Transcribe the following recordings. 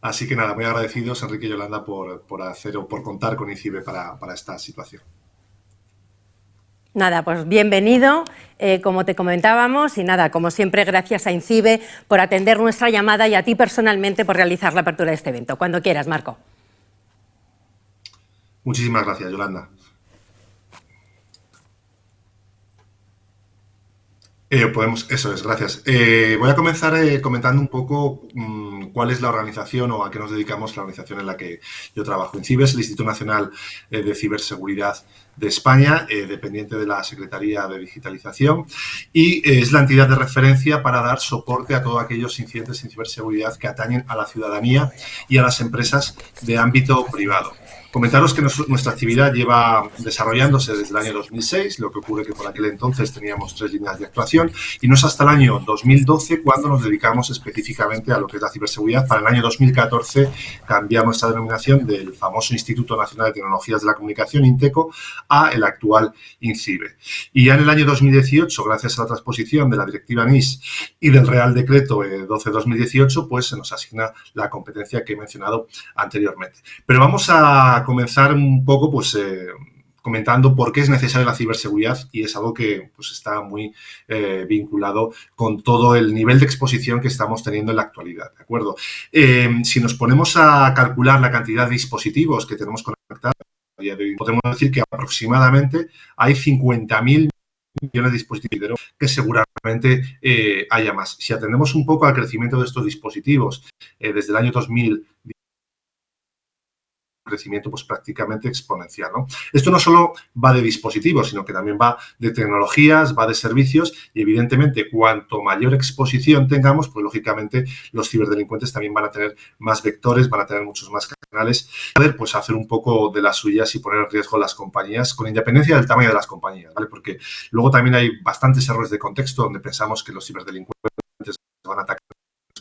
Así que nada, muy agradecidos, Enrique y Yolanda, por contar con INCIBE para esta situación. Nada, pues bienvenido, como te comentábamos, y nada, como siempre, gracias a INCIBE por atender nuestra llamada y a ti personalmente por realizar la apertura de este evento. Cuando quieras, Marco. Muchísimas gracias, Yolanda. Eso es, gracias. Voy a comenzar comentando un poco cuál es la organización o a qué nos dedicamos, la organización en la que yo trabajo. INCIBE es el Instituto Nacional de Ciberseguridad de España, dependiente de la Secretaría de Digitalización, y es la entidad de referencia para dar soporte a todos aquellos incidentes en ciberseguridad que atañen a la ciudadanía y a las empresas de ámbito privado. Comentaros que nuestra actividad lleva desarrollándose desde el año 2006, lo que ocurre que por aquel entonces teníamos 3 líneas de actuación, y no es hasta el año 2012 cuando nos dedicamos específicamente a lo que es la ciberseguridad. Para el año 2014 cambiamos nuestra denominación del famoso Instituto Nacional de Tecnologías de la Comunicación, INTECO, a el actual INCIBE. Y ya en el año 2018, gracias a la transposición de la Directiva NIS y del Real Decreto 12/2018, pues se nos asigna la competencia que he mencionado anteriormente. Pero vamos a comenzar un poco comentando por qué es necesaria la ciberseguridad, y es algo que pues, está muy vinculado con todo el nivel de exposición que estamos teniendo en la actualidad, ¿de acuerdo? Si nos ponemos a calcular la cantidad de dispositivos que tenemos conectados a día de hoy, podemos decir que aproximadamente hay 50.000 millones de dispositivos, que seguramente haya más. Si atendemos un poco al crecimiento de estos dispositivos desde el año 2000, crecimiento pues prácticamente exponencial, ¿no? Esto no solo va de dispositivos, sino que también va de tecnologías, va de servicios, y evidentemente cuanto mayor exposición tengamos, pues lógicamente los ciberdelincuentes también van a tener más vectores, van a tener muchos más canales, poder pues hacer un poco de las suyas y poner en riesgo las compañías, con independencia del tamaño de las compañías, ¿vale? Porque luego también hay bastantes errores de contexto donde pensamos que los ciberdelincuentes van a atacar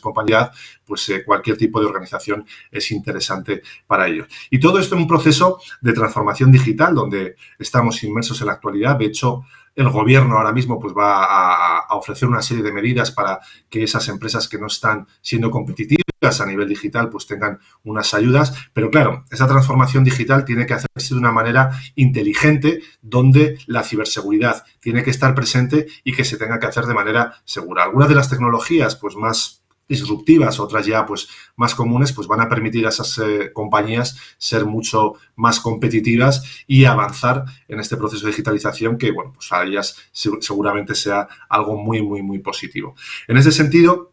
compañía, pues cualquier tipo de organización es interesante para ellos. Y todo esto en un proceso de transformación digital donde estamos inmersos en la actualidad. De hecho, el gobierno ahora mismo pues va a ofrecer una serie de medidas para que esas empresas que no están siendo competitivas a nivel digital pues tengan unas ayudas, pero claro, esa transformación digital tiene que hacerse de una manera inteligente, donde la ciberseguridad tiene que estar presente y que se tenga que hacer de manera segura. Algunas de las tecnologías pues más disruptivas, otras ya pues más comunes, pues van a permitir a esas compañías ser mucho más competitivas y avanzar en este proceso de digitalización que, bueno, pues para ellas seguramente sea algo muy, muy, muy positivo. En ese sentido,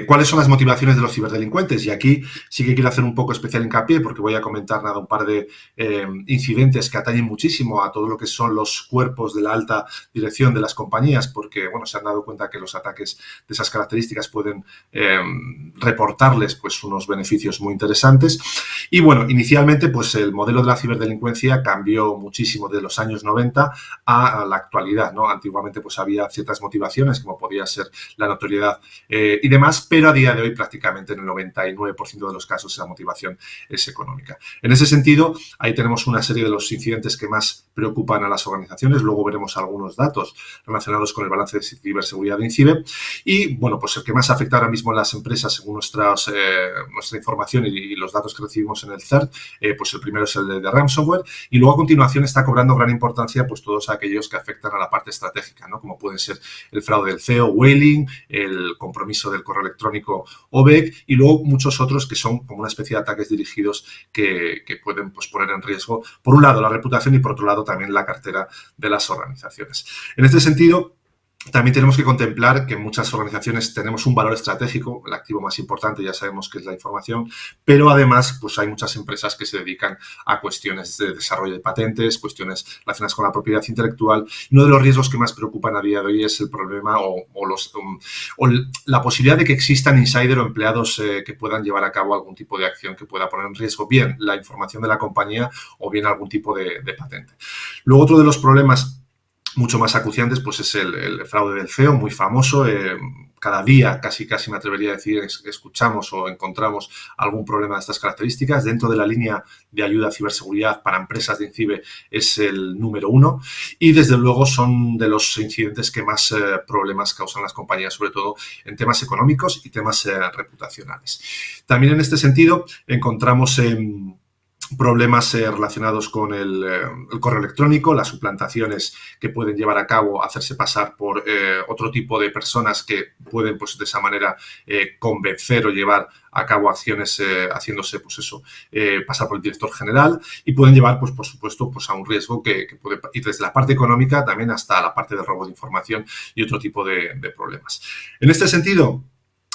¿cuáles son las motivaciones de los ciberdelincuentes? Y aquí sí que quiero hacer un poco especial hincapié porque voy a comentar un par de incidentes que atañen muchísimo a todo lo que son los cuerpos de la alta dirección de las compañías, porque bueno, se han dado cuenta que los ataques de esas características pueden reportarles pues unos beneficios muy interesantes. Y bueno, inicialmente pues el modelo de la ciberdelincuencia cambió muchísimo de los años 90 a la actualidad, ¿no? Antiguamente pues había ciertas motivaciones como podía ser la notoriedad y demás, pero a día de hoy prácticamente en el 99% de los casos esa motivación es económica. En ese sentido, ahí tenemos una serie de los incidentes que más preocupan a las organizaciones. Luego veremos algunos datos relacionados con el balance de ciberseguridad de INCIBE. Y, bueno, pues el que más afecta ahora mismo a las empresas, según nuestra información y los datos que recibimos en el CERT, pues el primero es el de ransomware. Y luego a continuación está cobrando gran importancia pues todos aquellos que afectan a la parte estratégica, ¿no? Como pueden ser el fraude del CEO, whaling, el compromiso del correo electrónico OBEC, y luego muchos otros que son como una especie de ataques dirigidos que pueden pues, poner en riesgo, por un lado, la reputación y por otro lado también la cartera de las organizaciones. En este sentido, también tenemos que contemplar que en muchas organizaciones tenemos un valor estratégico, el activo más importante ya sabemos que es la información, pero además pues hay muchas empresas que se dedican a cuestiones de desarrollo de patentes, cuestiones relacionadas con la propiedad intelectual. Uno de los riesgos que más preocupan a día de hoy es el problema o la posibilidad de que existan insider o empleados que puedan llevar a cabo algún tipo de acción que pueda poner en riesgo bien la información de la compañía o bien algún tipo de patente. Luego, otro de los problemas mucho más acuciantes pues es el fraude del CEO, muy famoso. cada día, casi me atrevería a decir, escuchamos o encontramos algún problema de estas características. Dentro de la línea de ayuda a ciberseguridad para empresas de INCIBE es el número 1 y, desde luego, son de los incidentes que más problemas causan las compañías, sobre todo en temas económicos y temas reputacionales. También en este sentido encontramos problemas relacionados con el correo electrónico, las suplantaciones que pueden llevar a cabo, hacerse pasar por otro tipo de personas que pueden, pues, de esa manera convencer o llevar a cabo acciones haciéndose, pues eso, pasar por el director general, y pueden llevar, pues, por supuesto, pues, a un riesgo que puede ir desde la parte económica también hasta la parte de robo de información y otro tipo de problemas. En este sentido,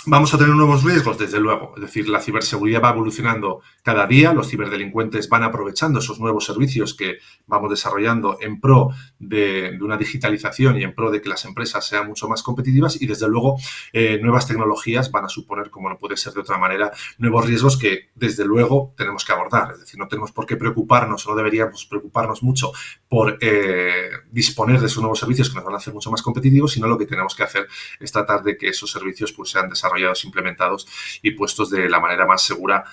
vamos a tener nuevos riesgos, desde luego. Es decir, la ciberseguridad va evolucionando cada día, los ciberdelincuentes van aprovechando esos nuevos servicios que vamos desarrollando en pro de una digitalización y en pro de que las empresas sean mucho más competitivas, y, desde luego, nuevas tecnologías van a suponer, como no puede ser de otra manera, nuevos riesgos que, desde luego, tenemos que abordar. Es decir, no tenemos por qué preocuparnos, o no deberíamos preocuparnos mucho por disponer de esos nuevos servicios que nos van a hacer mucho más competitivos, sino lo que tenemos que hacer es tratar de que esos servicios, pues, sean desarrollados, implementados y puestos de la manera más segura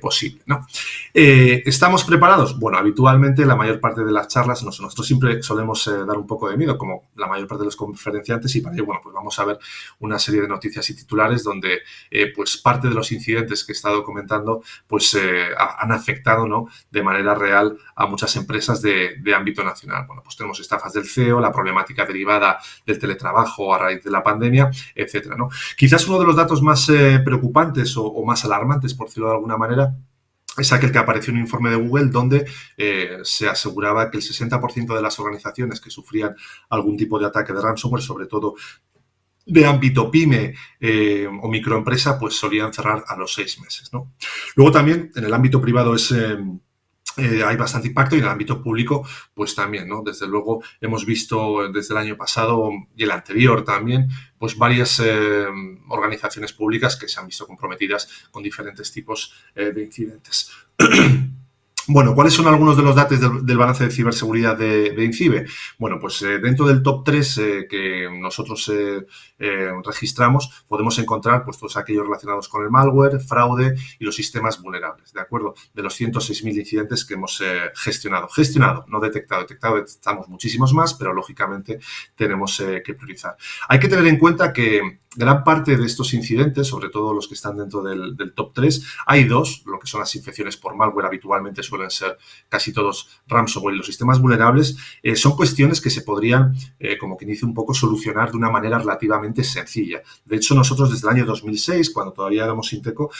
posible, ¿no? ¿Estamos preparados? Bueno, habitualmente la mayor parte de las charlas, nosotros siempre solemos dar un poco de miedo, como la mayor parte de los conferenciantes, y para ello, bueno, pues vamos a ver una serie de noticias y titulares donde pues parte de los incidentes que he estado comentando pues han afectado, ¿no?, de manera real a muchas empresas de ámbito nacional. Bueno, pues tenemos estafas del CEO, la problemática derivada del teletrabajo a raíz de la pandemia, etcétera, ¿no? Quizás uno de los datos más preocupantes o más alarmantes, por decirlo de alguna manera, es aquel que apareció en un informe de Google donde se aseguraba que el 60% de las organizaciones que sufrían algún tipo de ataque de ransomware, sobre todo de ámbito pyme o microempresa, pues solían cerrar a los 6 meses, ¿no? Luego también en el ámbito privado hay bastante impacto, y en el ámbito público pues también, ¿no? Desde luego hemos visto desde el año pasado y el anterior también pues varias organizaciones públicas que se han visto comprometidas con diferentes tipos de incidentes. Bueno, ¿cuáles son algunos de los datos del balance de ciberseguridad de INCIBE? Bueno, pues dentro del top 3 que nosotros registramos, podemos encontrar pues todos aquellos relacionados con el malware, fraude y los sistemas vulnerables, ¿de acuerdo? De los 106.000 incidentes que hemos gestionado, no detectado. Detectamos muchísimos más, pero lógicamente tenemos que priorizar. Hay que tener en cuenta que gran parte de estos incidentes, sobre todo los que están dentro del top 3, hay dos, lo que son las infecciones por malware, habitualmente suelen ser casi todos ransomware, y los sistemas vulnerables, son cuestiones que se podrían, como quien dice, un poco solucionar de una manera relativamente sencilla. De hecho, nosotros desde el año 2006, cuando todavía éramos Inteco,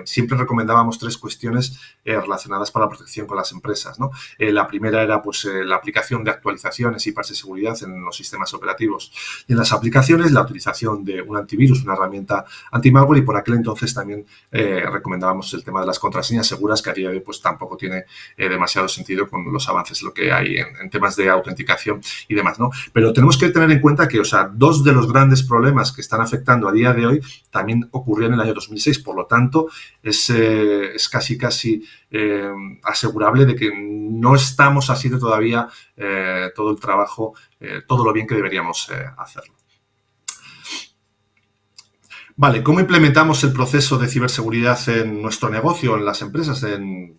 siempre recomendábamos 3 cuestiones relacionadas para la protección con las empresas, ¿no? La primera era pues la aplicación de actualizaciones y parches de seguridad en los sistemas operativos y en las aplicaciones, la utilización de un antivirus, una herramienta anti-malware, y por aquel entonces también recomendábamos el tema de las contraseñas seguras, que a día de hoy pues tampoco tiene demasiado sentido con los avances lo que hay en temas de autenticación y demás, ¿no? Pero tenemos que tener en cuenta que, o sea, 2 de los grandes problemas que están afectando a día de hoy también ocurrieron en el año 2006, por lo tanto es casi asegurable de que no estamos haciendo todavía todo el trabajo, todo lo bien que deberíamos hacerlo. Vale, ¿cómo implementamos el proceso de ciberseguridad en nuestro negocio, en las empresas,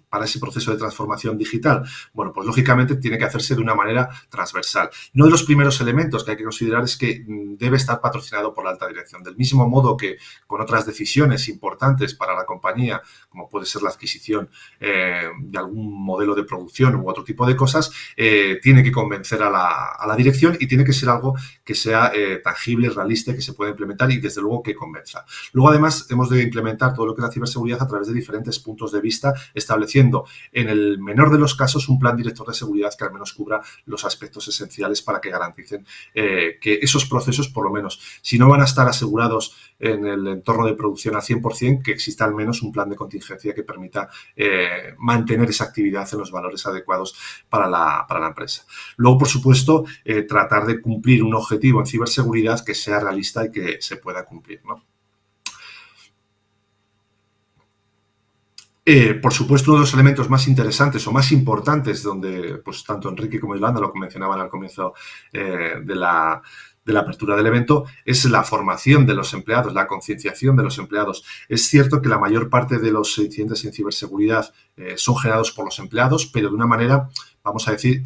para ese proceso de transformación digital? Bueno, pues lógicamente tiene que hacerse de una manera transversal. Uno de los primeros elementos que hay que considerar es que debe estar patrocinado por la alta dirección. Del mismo modo que con otras decisiones importantes para la compañía, como puede ser la adquisición de algún modelo de producción u otro tipo de cosas, tiene que convencer a la dirección, y tiene que ser algo que sea tangible, realista, que se pueda implementar y, desde luego, que convenza. Luego, además, hemos de implementar todo lo que es la ciberseguridad a través de diferentes puntos de vista, estableciendo, en el menor de los casos, un plan director de seguridad que al menos cubra los aspectos esenciales para que garanticen que esos procesos, por lo menos, si no van a estar asegurados en el entorno de producción al 100%, que exista al menos un plan de contingencia que permita mantener esa actividad en los valores adecuados para la empresa. Luego, por supuesto, tratar de cumplir un objetivo en ciberseguridad que sea realista y que se pueda cumplir, ¿no? Por supuesto, uno de los elementos más interesantes o más importantes, donde pues tanto Enrique como Yolanda lo mencionaban al comienzo de de la apertura del evento es la formación de los empleados, la concienciación de los empleados. Es cierto que la mayor parte de los incidentes en ciberseguridad son generados por los empleados, pero de una manera, vamos a decir,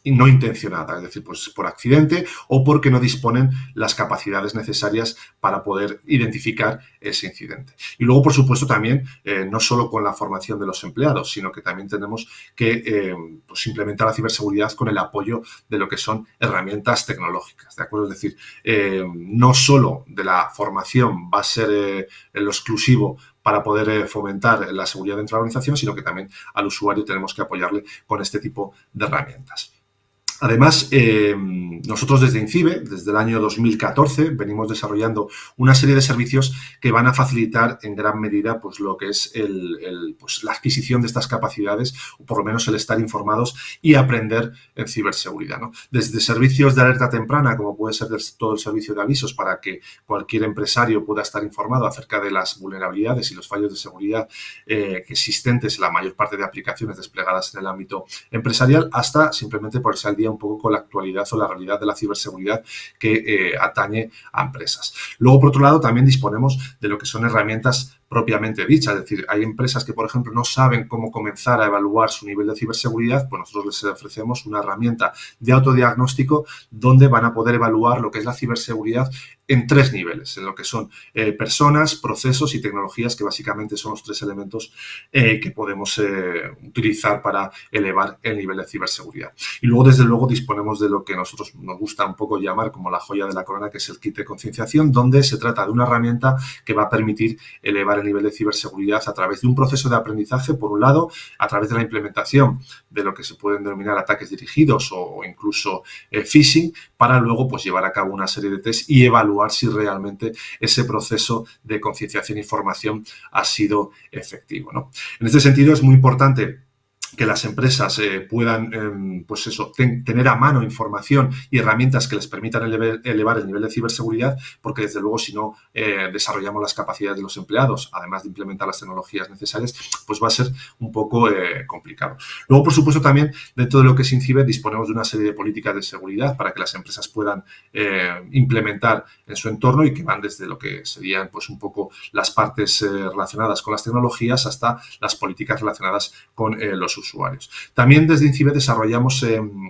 no intencionada, es decir, pues por accidente o porque no disponen las capacidades necesarias para poder identificar ese incidente. Y luego, por supuesto, también, no solo con la formación de los empleados, sino que también tenemos que pues implementar la ciberseguridad con el apoyo de lo que son herramientas tecnológicas, ¿de acuerdo? Es decir, no solo de la formación va a ser lo exclusivo para poder fomentar la seguridad dentro de la organización, sino que también al usuario tenemos que apoyarle con este tipo de herramientas. Además, nosotros desde INCIBE, desde el año 2014, venimos desarrollando una serie de servicios que van a facilitar en gran medida pues, lo que es pues, la adquisición de estas capacidades, o por lo menos el estar informados y aprender en ciberseguridad, ¿no? Desde servicios de alerta temprana, como puede ser todo el servicio de avisos, para que cualquier empresario pueda estar informado acerca de las vulnerabilidades y los fallos de seguridad que existentes en la mayor parte de aplicaciones desplegadas en el ámbito empresarial, hasta simplemente ponerse al día un poco con la actualidad o la realidad de la ciberseguridad que atañe a empresas. Luego, por otro lado, también disponemos de lo que son herramientas propiamente dichas, es decir, hay empresas que, por ejemplo, no saben cómo comenzar a evaluar su nivel de ciberseguridad, pues nosotros les ofrecemos una herramienta de autodiagnóstico donde van a poder evaluar lo que es la ciberseguridad en 3 niveles, en lo que son personas, procesos y tecnologías, que básicamente son los 3 elementos que podemos utilizar para elevar el nivel de ciberseguridad. Y luego, desde luego, disponemos de lo que a nosotros nos gusta un poco llamar como la joya de la corona, que es el kit de concienciación, donde se trata de una herramienta que va a permitir elevar el nivel de ciberseguridad a través de un proceso de aprendizaje, por un lado, a través de la implementación de lo que se pueden denominar ataques dirigidos o incluso phishing, para luego pues llevar a cabo una serie de tests y evaluar si realmente ese proceso de concienciación y formación ha sido efectivo, ¿no? En este sentido, es muy importante que las empresas puedan pues eso, tener a mano información y herramientas que les permitan elevar el nivel de ciberseguridad, porque desde luego si no desarrollamos las capacidades de los empleados, además de implementar las tecnologías necesarias, pues va a ser un poco complicado. Luego, por supuesto, también dentro de lo que es INCIBE disponemos de una serie de políticas de seguridad para que las empresas puedan implementar en su entorno y que van desde lo que serían pues un poco las partes relacionadas con las tecnologías hasta las políticas relacionadas con los usuarios. También desde INCIBE desarrollamos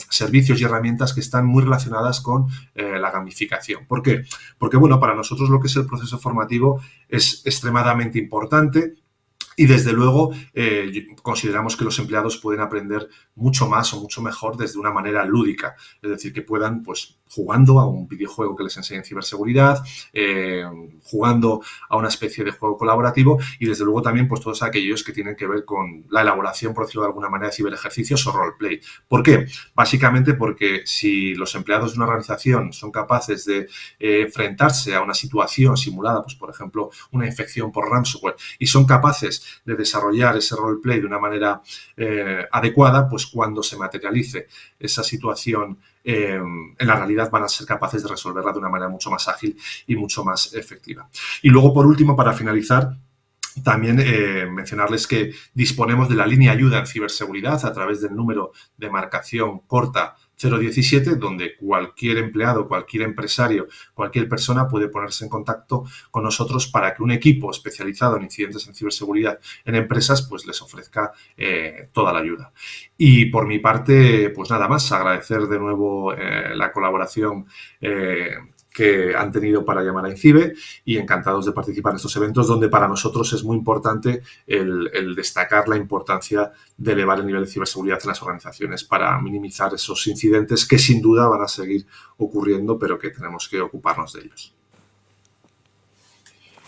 servicios y herramientas que están muy relacionadas con la gamificación. ¿Por qué? Porque, bueno, para nosotros lo que es el proceso formativo es extremadamente importante. Y, desde luego, consideramos que los empleados pueden aprender mucho más o mucho mejor desde una manera lúdica. Es decir, que puedan, pues, jugando a un videojuego que les enseñe ciberseguridad, jugando a una especie de juego colaborativo y, desde luego, también pues todos aquellos que tienen que ver con la elaboración, por decirlo de alguna manera, de ciberejercicios o roleplay. ¿Por qué? Básicamente porque si los empleados de una organización son capaces de enfrentarse a una situación simulada, pues, por ejemplo, una infección por ransomware, y son capaces de desarrollar ese roleplay de una manera adecuada, pues cuando se materialice esa situación en la realidad van a ser capaces de resolverla de una manera mucho más ágil y mucho más efectiva. Y luego, por último, para finalizar, también mencionarles que disponemos de la línea ayuda en ciberseguridad a través del número de marcación corta 017, donde cualquier empleado, cualquier empresario, cualquier persona puede ponerse en contacto con nosotros para que un equipo especializado en incidentes en ciberseguridad en empresas pues les ofrezca toda la ayuda. Y por mi parte, pues nada más, agradecer de nuevo la colaboración que han tenido para llamar a INCIBE y encantados de participar en estos eventos donde para nosotros es muy importante el destacar la importancia de elevar el nivel de ciberseguridad en las organizaciones para minimizar esos incidentes que sin duda van a seguir ocurriendo, pero que tenemos que ocuparnos de ellos.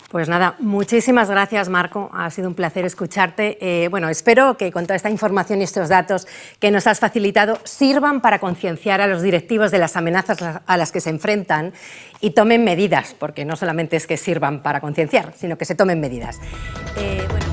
Pues nada, muchísimas gracias, Marco. Ha sido un placer escucharte. Bueno, espero que con toda esta información y estos datos que nos has facilitado sirvan para concienciar a los directivos de las amenazas a las que se enfrentan y tomen medidas, porque no solamente es que sirvan para concienciar, sino que se tomen medidas. Bueno.